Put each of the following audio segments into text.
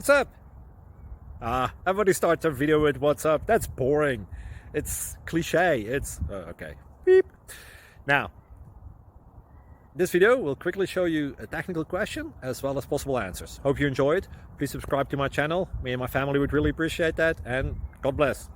What's up? Everybody starts their video with what's up. That's boring. It's cliche. It's okay. Beep. Now, this video will quickly show you a technical question as well as possible answers. Hope you enjoyed. Please subscribe to my channel. Me and my family would really appreciate that, and God bless.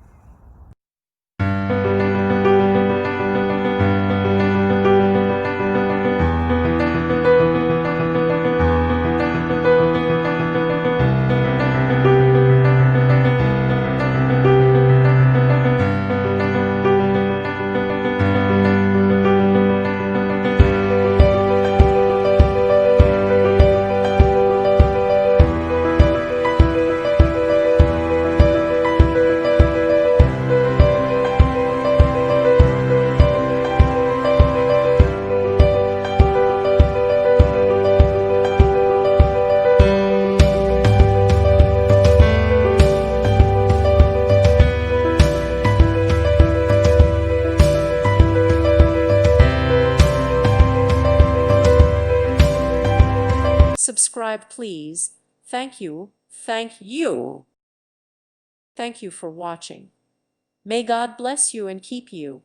Subscribe, please. Thank you. Thank you. Thank you for watching. May God bless you and keep you.